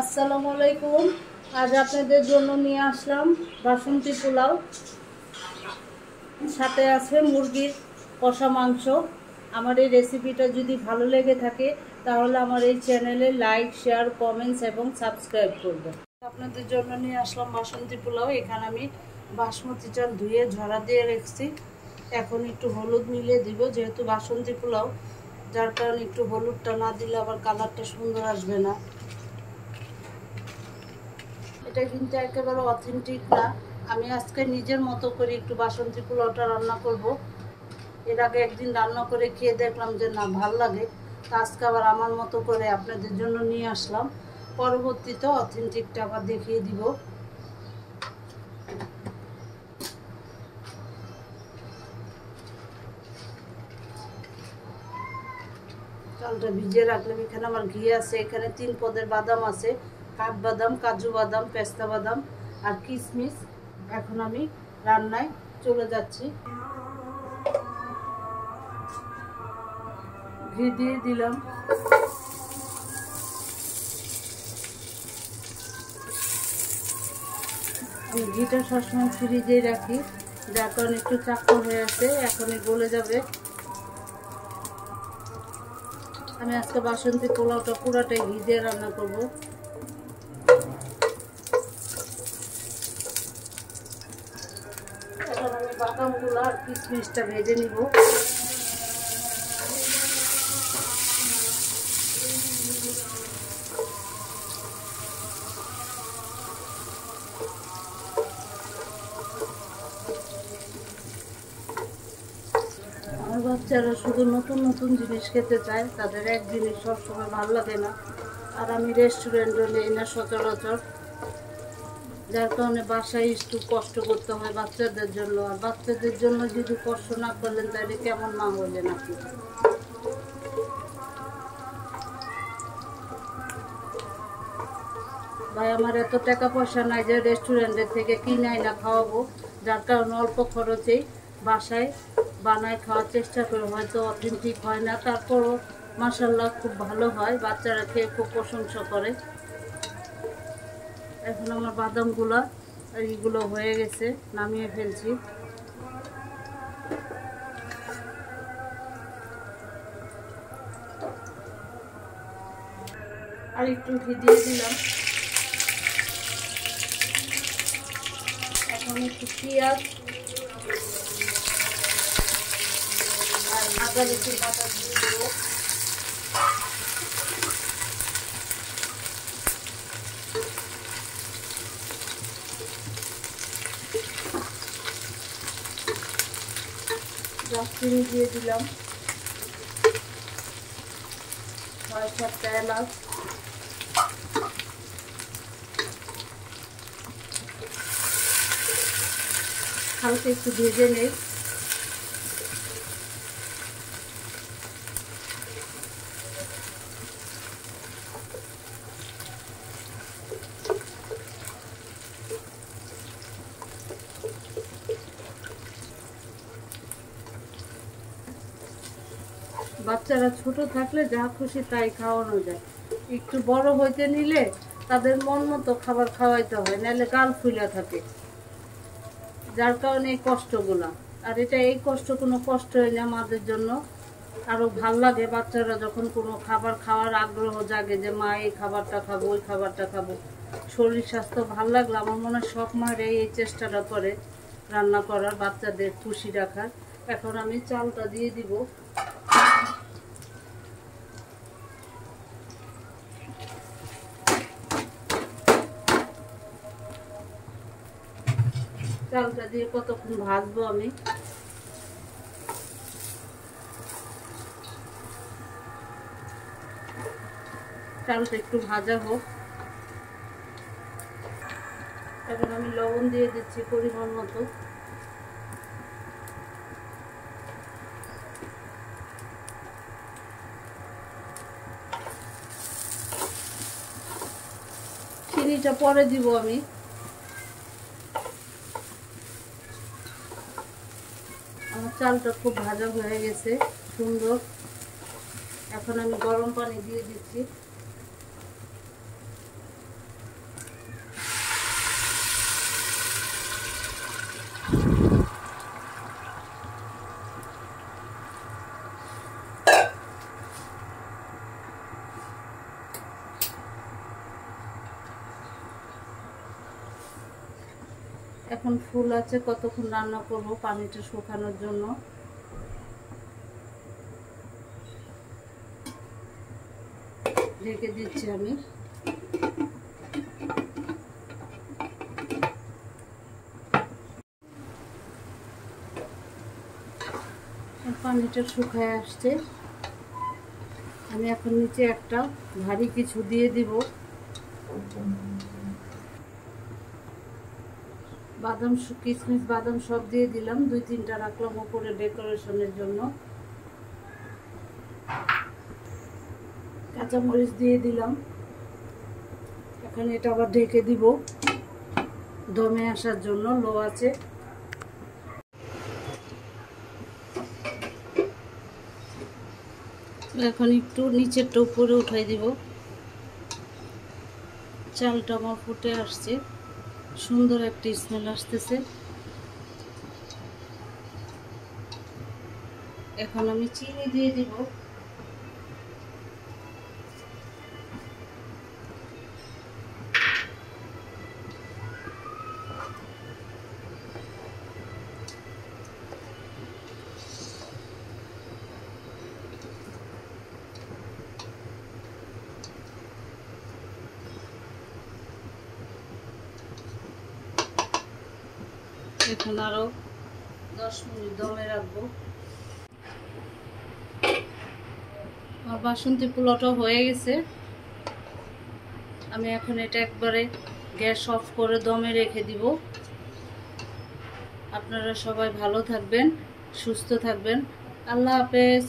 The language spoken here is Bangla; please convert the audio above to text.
আসসালামু আলাইকুম। আজ আপনাদের জন্য নিয়ে আসলাম বাসন্তী পোলাও, সাথে আছে মুরগির কষা মাংস। আমার এই রেসিপিটা যদি ভালো লেগে থাকে তাহলে আমার এই চ্যানেলে লাইক, শেয়ার, কমেন্টস এবং সাবস্ক্রাইব করবেন। আপনাদের জন্য নিয়ে আসলাম বাসন্তী পোলাও। এখানে আমি বাসমতি চাল ধুয়ে ঝরা দিয়ে রেখেছি। এখন একটু হলুদ মিলিয়ে দিব, যেহেতু বাসন্তী পোলাও, যার কারণে একটু হলুদটা না দিলে আবার কালারটা সুন্দর আসবে না। এটা কিন্তু একেবারে অথেন্টিক না। আমি আজকে নিজের মতো করে একটু বাসন্তী পোলাওটা রান্না করব। এর আগে একদিন রান্না করে খেয়ে দেখলাম যে না, ভাল লাগে। তা আজকে আবার আমার মতো করে আপনাদের জন্য নিয়ে আসলাম। পরবর্তীতে অথেন্টিকটা আবার দেখিয়ে দিব। চালটা ভিজিয়ে রাখলাম। এখানে আমার ঘি আছে, এখানে 3 পদের বাদাম আছে, কাঠবাদাম, কাজু বাদাম, পেস্তা বাদাম আর কিশমিশ। এখন আমি রান্নায় চলে যাচ্ছি। ঘি দিয়ে দিলাম। আমি ঘিটা সবসময় ফ্রিজে রাখি, যার কারণে একটু চাক্কর হয়ে আছে, এখনই গলে যাবে। আমি আজকে বাসন্তী পোলাওটা পুরাটাই ঘি দিয়ে রান্না করব। এখন আমি বাদামগুলো আর কিশমিশটা ভেজে নিব। আমার বাচ্চারা শুধু নতুন নতুন জিনিস খেতে চায়, তাদের এক জিনিস সবসময় ভালো লাগে না। আর আমি রেস্টুরেন্টও নেই না সচরাচর, যার কারণে বাসায় একটু কষ্ট করতে হয় বাচ্চাদের জন্য। আর বাচ্চাদের জন্য যদি কষ্ট না করলেন তাহলে কেমন মা হলেন আপনি? ভাই, আমার এত টাকা পয়সা নাই যে রেস্টুরেন্টের থেকে কিনে না খাওয়াবো, যার কারণে অল্প খরচেই বাসায় বানায় খাওয়ার চেষ্টা করি। হয়তো অথেন্টিক হয় না, তারপরও মাশাআল্লাহ খুব ভালো হয়, বাচ্চারা খেয়ে খুব প্রশংসা করে। এখন আমার বাদামগুলো এইগুলো হয়ে গেছে, নামিয়ে ফেলছি। আর একটু ঘি দিয়ে দিলাম। এখন একটু পেঁয়াজ আর আদা রসুন বাটা দিয়ে দেবো। দারচিনি দিয়ে দিলাম, 6-7টা এলাচ, হালকা একটু ভেজে নেই। বাচ্চারা ছোট থাকলে যা খুশি তাই খাওয়ানো যায়, একটু বড় হইতে নিলে তাদের মন মতো খাবার খাওয়াইতে হয়, নাহলে গাল ফুলে থাকে, যার কারণে এই কষ্টগুলা। আর এই কষ্ট কোনো কষ্ট হয় না আমাদের জন্য, আরো ভাল লাগে বাচ্চারা যখন কোনো খাবার খাওয়ার আগ্রহ জাগে যে মা এই খাবারটা খাবো, ওই খাবারটা খাবো। শরীর স্বাস্থ্য ভাল লাগলে আমার মনে হয় সব মায়েরা এই চেষ্টাটা করে রান্না করার, বাচ্চাদের খুশি রাখার। এখন আমি চালটা দিয়ে দিব। চালটা দিয়ে কতক্ষণ ভাজবো আমি। চালটা একটু ভাজা হোক। এখন আমি লবণ দিয়ে দিচ্ছি পরিমাণ মতো। চিনিটা পরে দিব আমি। আমার চালটা খুব ভাজা হয়ে গেছে, সুন্দর। এখন আমি গরম পানি দিয়ে দিচ্ছি। এখন ফুল আছে, কতক্ষণ রান্না করব পানিটা শুকানোর জন্য। ঢেকে দিচ্ছি আমি। পানিটা শুকায় আসছে, আমি এখন নিচে একটা ভারী কিছু দিয়ে দিব। বাদাম, কিশমিশ, বাদাম সব দিয়ে দিলাম, 2-3টা রাখলাম উপরে ডেকোরেশনের জন্য। কাঁচামরিচ দিয়ে দিলাম। এখন এটা আবার ঢেকে দিব দমে আসার জন্য, লো আছে। এখন একটু নিচেরটা উপরে উঠাই দিব। চালটা আমার ফুটে আসছে, সুন্দর একটা স্মেল আসতেছে। এখন আমি চিনি দিয়ে দিব। এখন আরো 10 মিনিট দমে রাখবো। আমার বাসন্তী পোলাওটা হয়ে গেছে। আমি এখন এটা একবারে গ্যাস অফ করে দমে রেখে দিব। আপনারা সবাই ভালো থাকবেন, সুস্থ থাকবেন। আল্লাহ হাফেজ।